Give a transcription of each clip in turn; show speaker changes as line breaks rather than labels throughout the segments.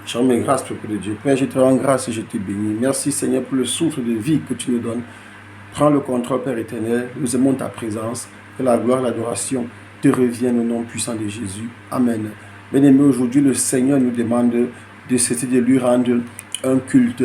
Je rends mes grâces, peuple de Dieu. Père, je te rends grâce et je te bénis. Merci, Seigneur, pour le souffle de vie que tu nous donnes. Prends le contrôle, Père éternel. Nous aimons ta présence. Que la gloire et l'adoration te reviennent au nom puissant de Jésus. Amen. Bien-aimés, aujourd'hui, le Seigneur nous demande de cesser de lui rendre un culte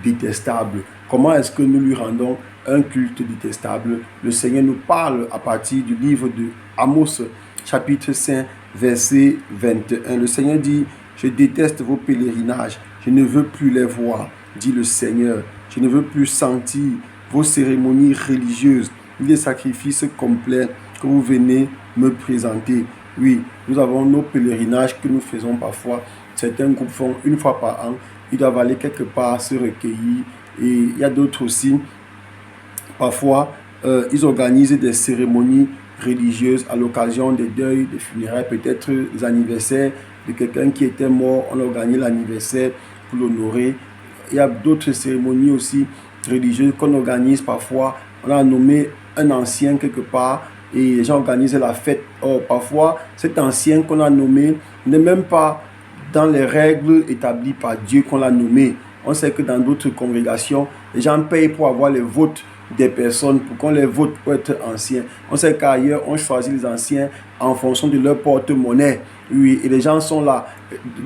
détestable. Comment est-ce que nous lui rendons un culte détestable? Le Seigneur nous parle à partir du livre de Amos, chapitre 5, verset 21. Le Seigneur dit: je déteste vos pèlerinages, je ne veux plus les voir, dit le Seigneur. Je ne veux plus sentir vos cérémonies religieuses, ni les sacrifices complets que vous venez me présenter. Oui, nous avons nos pèlerinages que nous faisons parfois. Certains groupes font une fois par an. Ils doivent aller quelque part se recueillir. Et il y a d'autres aussi. Parfois, ils organisent des cérémonies religieuses à l'occasion des deuils, des funérailles, peut-être des anniversaires de quelqu'un qui était mort. On organise l'anniversaire pour l'honorer. Il y a d'autres cérémonies aussi religieuses qu'on organise parfois. On a nommé un ancien quelque part et les gens organisent la fête. Or, parfois, cet ancien qu'on a nommé n'est même pas dans les règles établies par Dieu qu'on l'a nommé. On sait que dans d'autres congrégations, les gens payent pour avoir les votes des personnes, pour qu'on les vote pour être anciens. On sait qu'ailleurs, on choisit les anciens en fonction de leur porte-monnaie. Oui, et les gens sont là.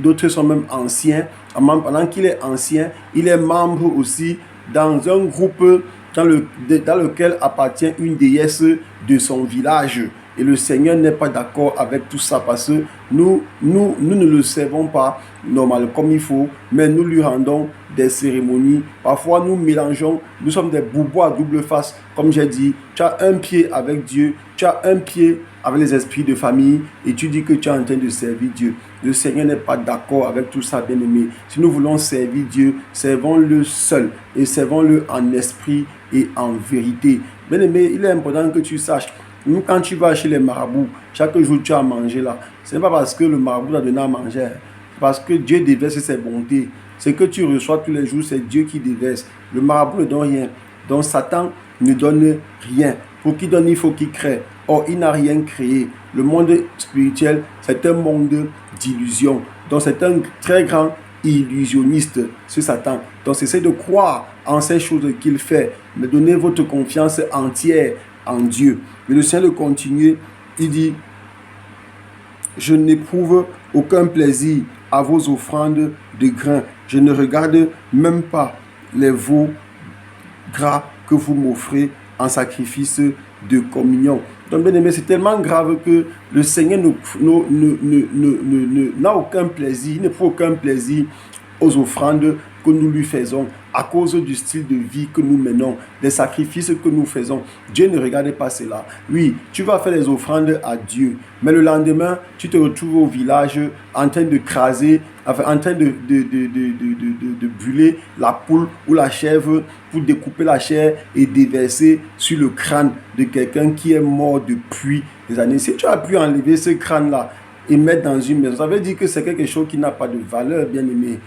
D'autres sont même anciens. Pendant qu'il est ancien, il est membre aussi dans un groupe dans lequel appartient une déesse de son village. Et le Seigneur n'est pas d'accord avec tout ça parce que nous ne le servons pas normal comme il faut, mais nous lui rendons des cérémonies. Parfois, nous mélangeons, nous sommes des boubous à double face. Comme j'ai dit, tu as un pied avec Dieu, tu as un pied avec les esprits de famille et tu dis que tu es en train de servir Dieu. Le Seigneur n'est pas d'accord avec tout ça, bien-aimé. Si nous voulons servir Dieu, servons-le seul et servons-le en esprit et en vérité. Bien-aimé, il est important que tu saches. Quand tu vas chez les marabouts, chaque jour tu as à manger là. Ce n'est pas parce que le marabout t'a donné à manger. C'est parce que Dieu déverse ses bontés. Ce que tu reçois tous les jours, c'est Dieu qui déverse. Le marabout ne donne rien. Donc Satan ne donne rien. Pour qu'il donne, il faut qu'il crée. Or, il n'a rien créé. Le monde spirituel, c'est un monde d'illusion. Donc c'est un très grand illusionniste, ce Satan. Donc cessez de croire en ces choses qu'il fait. Mais donnez votre confiance entière en Dieu. Mais le Seigneur continue, il dit: je n'éprouve aucun plaisir à vos offrandes de grains. Je ne regarde même pas les veaux gras que vous m'offrez en sacrifice de communion. Donc, bien aimé, c'est tellement grave que le Seigneur n'a aucun plaisir, il n'éprouve aucun plaisir aux offrandes que nous lui faisons à cause du style de vie que nous menons, des sacrifices que nous faisons. Dieu ne regarde pas cela. Oui, tu vas faire les offrandes à Dieu, mais le lendemain, tu te retrouves au village en train de craser, en train de brûler la poule ou la chèvre pour découper la chair et déverser sur le crâne de quelqu'un qui est mort depuis des années. Si tu as pu enlever ce crâne-là et mettre dans une maison, ça veut dire que c'est quelque chose qui n'a pas de valeur, bien aimé.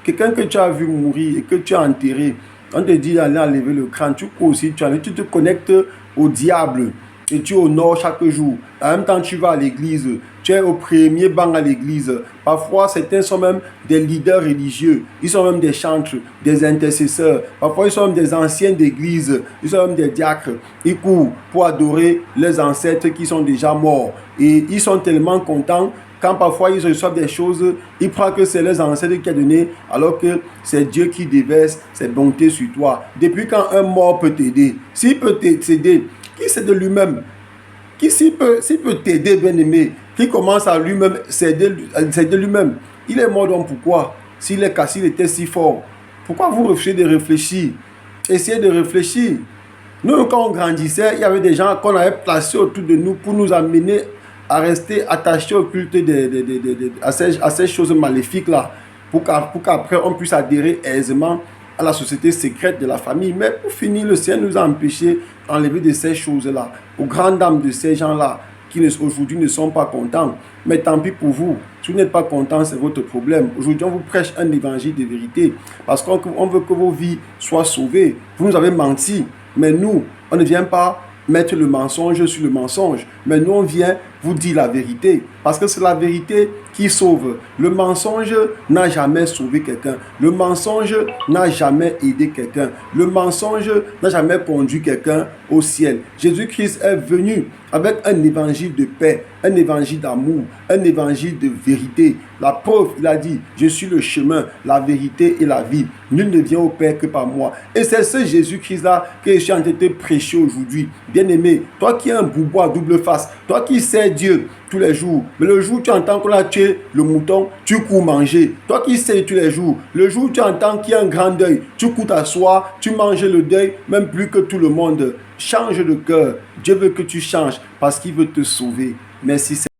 Quelqu'un que tu as vu mourir et que tu as enterré, on te dit d'aller enlever le crâne, tu cours aussi, tu te connectes au diable et tu honores chaque jour. En même temps, tu vas à l'église, tu es au premier banc à l'église. Parfois, certains sont même des leaders religieux, ils sont même des chantres, des intercesseurs. Parfois, ils sont même des anciens d'église, ils sont même des diacres. Ils courent pour adorer les ancêtres qui sont déjà morts. Et ils sont tellement contents. Quand parfois ils reçoivent des choses, ils croient que c'est les ancêtres qui ont donné, alors que c'est Dieu qui déverse ses bontés sur toi. Depuis quand un mort peut t'aider? S'il peut t'aider, qui c'est de lui-même? S'il peut t'aider, bien-aimé, qui commence à lui-même s'aider lui-même? Il est mort donc pourquoi? S'il était si fort, pourquoi vous refusez de réfléchir? Essayez de réfléchir. Nous, quand on grandissait, il y avait des gens qu'on avait placés autour de nous pour nous amener à rester attachés au culte à ces choses maléfiques-là, pour qu'après on puisse adhérer aisément à la société secrète de la famille. Mais pour finir, le Seigneur nous a empêchés d'enlever de ces choses-là, aux grandes dames de ces gens-là, qui aujourd'hui ne sont pas contents. Mais tant pis pour vous. Si vous n'êtes pas content, c'est votre problème. Aujourd'hui, on vous prêche un évangile de vérité, parce qu'on veut que vos vies soient sauvées. Vous nous avez menti, mais nous, on ne vient pas mettre le mensonge sur le mensonge, mais nous on vient vous dit la vérité, parce que c'est la vérité qui sauve. Le mensonge n'a jamais sauvé quelqu'un. Le mensonge n'a jamais aidé quelqu'un. Le mensonge n'a jamais conduit quelqu'un au ciel. Jésus-Christ est venu avec un évangile de paix, un évangile d'amour, un évangile de vérité. La preuve, il a dit, je suis le chemin, la vérité et la vie. Nul ne vient au Père que par moi. Et c'est ce Jésus-Christ-là que je suis en train de prêcher aujourd'hui. Bien-aimé, toi qui es un boubou à double face, toi qui sais Dieu tous les jours, mais le jour où tu entends qu'on a tué le mouton, tu cours manger. Toi qui sais tous les jours, le jour où tu entends qu'il y a un grand deuil, tu cours t'asseoir, tu manges le deuil, même plus que tout le monde. Change de cœur. Dieu veut que tu changes parce qu'il veut te sauver. Merci.